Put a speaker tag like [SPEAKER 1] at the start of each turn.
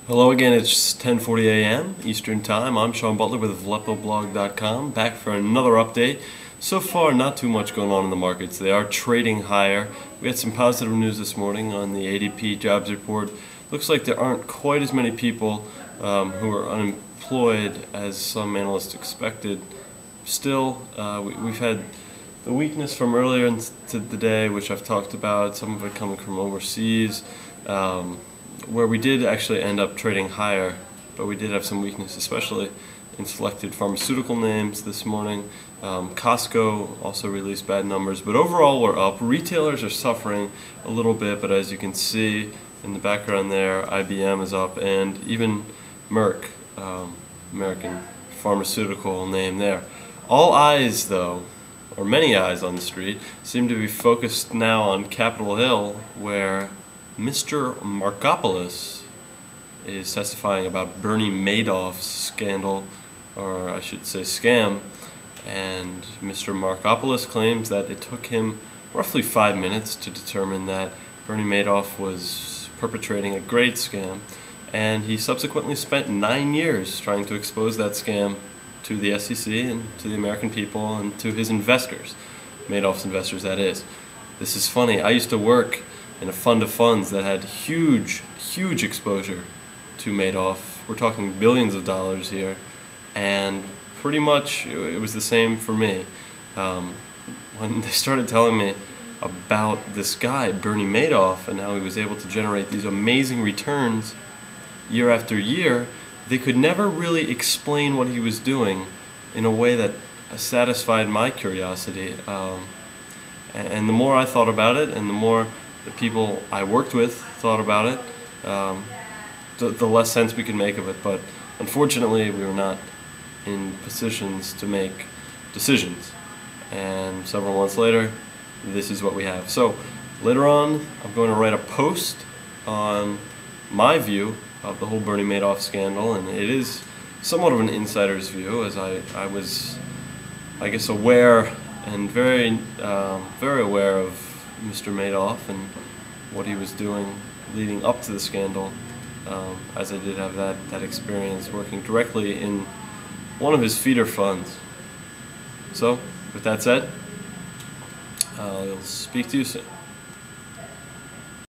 [SPEAKER 1] Hello again, it's 10:40 a.m. Eastern Time. I'm Sean Butler with VleptoBlog.com, back for another update. So far, not too much going on in the markets. They are trading higher. We had some positive news this morning on the ADP jobs report. Looks like there aren't quite as many people who are unemployed as some analysts expected. Still, we've had the weakness from earlier into the day, which I've talked about, some of it coming from overseas. Where we did actually end up trading higher, but we did have some weakness, especially in selected pharmaceutical names this morning. Costco also released bad numbers, but overall we're up. Retailers are suffering a little bit, but as you can see in the background there, IBM is up, and even Merck, American pharmaceutical name there. All eyes, though, or many eyes on the street, seem to be focused now on Capitol Hill, where Mr. Markopolis is testifying about Bernie Madoff's scandal, or I should say scam, and Mr. Markopolis claims that it took him roughly 5 minutes to determine that Bernie Madoff was perpetrating a great scam, and he subsequently spent 9 years trying to expose that scam to the SEC and to the American people and to his investors, Madoff's investors, that is. This is funny. I used to work in a fund of funds that had huge exposure to Madoff. We're talking billions of dollars here, and pretty much it was the same for me. When they started telling me about this guy, Bernie Madoff, and how he was able to generate these amazing returns year after year, they could never really explain what he was doing in a way that satisfied my curiosity. And the more I thought about it, and the more the people I worked with thought about it, the less sense we could make of it. But unfortunately, we were not in positions to make decisions. And several months later, this is what we have. So later on, I'm going to write a post on my view of the whole Bernie Madoff scandal, and it is somewhat of an insider's view, as I was, I guess, aware and very aware of Mr. Madoff and what he was doing leading up to the scandal, as I did have that experience working directly in one of his feeder funds. So, with that said, I'll speak to you soon.